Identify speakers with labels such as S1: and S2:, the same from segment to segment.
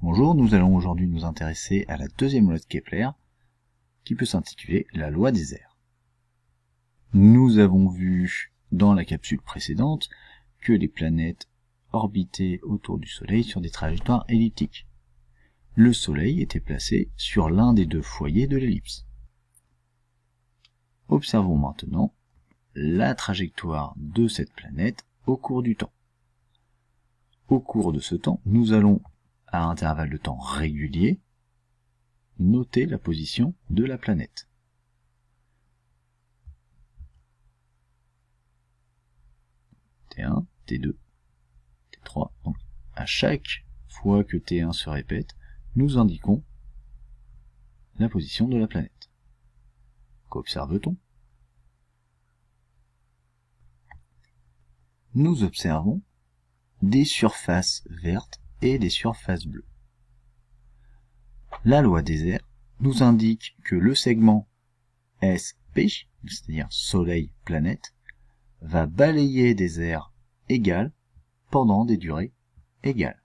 S1: Bonjour, nous allons aujourd'hui nous intéresser à la deuxième loi de Kepler, qui peut s'intituler la loi des airs. Nous avons vu dans la capsule précédente que les planètes orbitaient autour du Soleil sur des trajectoires elliptiques. Le Soleil était placé sur l'un des deux foyers de l'ellipse. Observons maintenant la trajectoire de cette planète au cours du temps. Au cours de ce temps, nous allons, à intervalles de temps réguliers, noter la position de la planète. T1, T2, T3. Donc, à chaque fois que T1 se répète, nous indiquons la position de la planète. Qu'observe-t-on? Nous observons des surfaces vertes et des surfaces bleues. La loi des airs nous indique que le segment SP, c'est-à-dire Soleil-planète, va balayer des aires égales pendant des durées égales.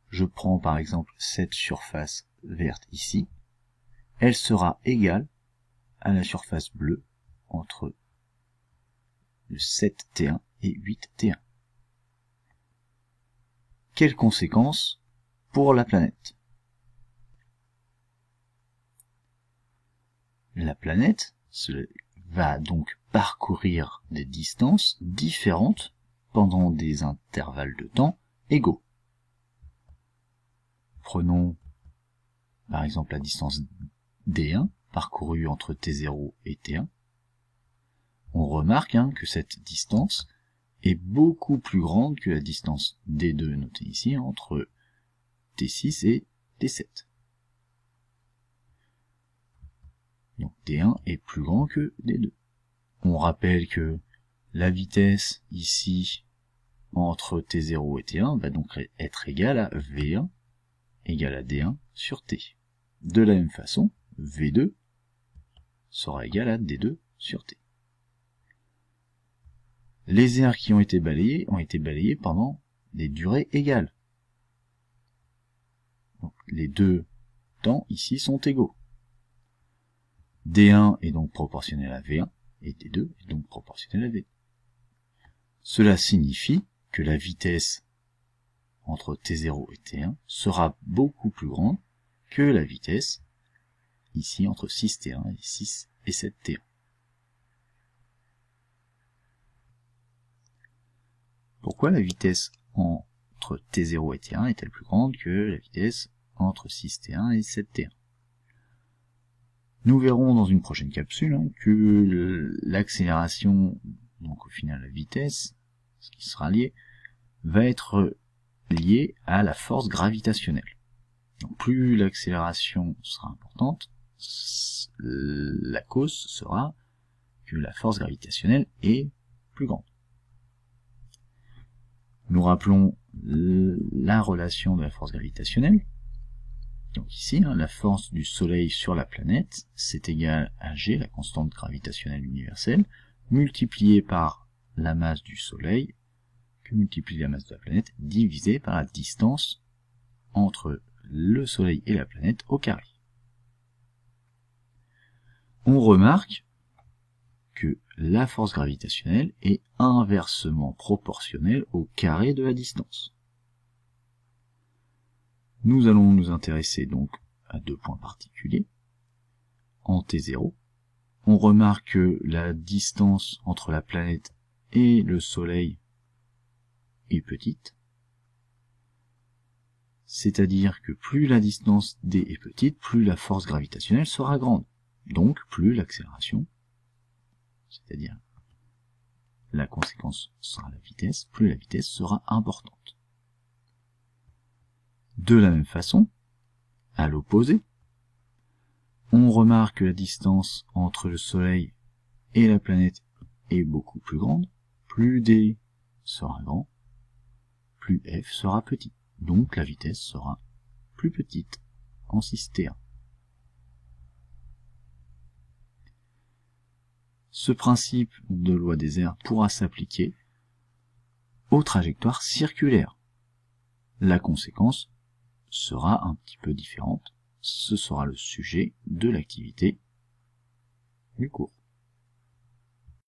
S1: Je prends par exemple cette surface verte ici. Elle sera égale à la surface bleue entre le 7T1 et 8T1. Quelles conséquences pour la planète? La planète va donc parcourir des distances différentes pendant des intervalles de temps égaux. Prenons par exemple la distance D1 parcourue entre T0 et T1. On remarque que cette distance est beaucoup plus grande que la distance D2 notée ici entre T6 et T7. Donc D1 est plus grand que D2. On rappelle que la vitesse ici entre T0 et T1 va donc être égale à V1 égale à D1 sur T. De la même façon, V2 sera égal à D2 sur T. Les airs qui ont été balayés pendant des durées égales. Donc, les deux temps ici sont égaux. D1 est donc proportionnel à V1 et D2 est donc proportionnel à V2. Cela signifie que la vitesse entre T0 et T1 sera beaucoup plus grande que la vitesse ici entre 6T1 et 6 et 7T1. Pourquoi la vitesse entre T0 et T1 est-elle plus grande que la vitesse entre 6T1 et 7T1? Nous verrons dans une prochaine capsule que l'accélération, donc au final la vitesse, ce qui sera lié, va être liée à la force gravitationnelle. Donc plus l'accélération sera importante, la cause sera que la force gravitationnelle est plus grande. Nous rappelons la relation de la force gravitationnelle. Donc ici, la force du Soleil sur la planète, c'est égal à G, la constante gravitationnelle universelle, multipliée par la masse du Soleil, que multiplie la masse de la planète, divisé par la distance entre le Soleil et la planète au carré. On remarque que la force gravitationnelle est inversement proportionnelle au carré de la distance. Nous allons nous intéresser donc à deux points particuliers. En T0, on remarque que la distance entre la planète et le Soleil est petite, c'est-à-dire que plus la distance D est petite, plus la force gravitationnelle sera grande, donc plus l'accélération, c'est-à-dire la conséquence sera la vitesse, plus la vitesse sera importante. De la même façon, à l'opposé, on remarque que la distance entre le Soleil et la planète est beaucoup plus grande, plus D sera grand, plus F sera petit, donc la vitesse sera plus petite en 6T1. Ce principe de loi des airs pourra s'appliquer aux trajectoires circulaires. La conséquence sera un petit peu différente. Ce sera le sujet de l'activité du cours.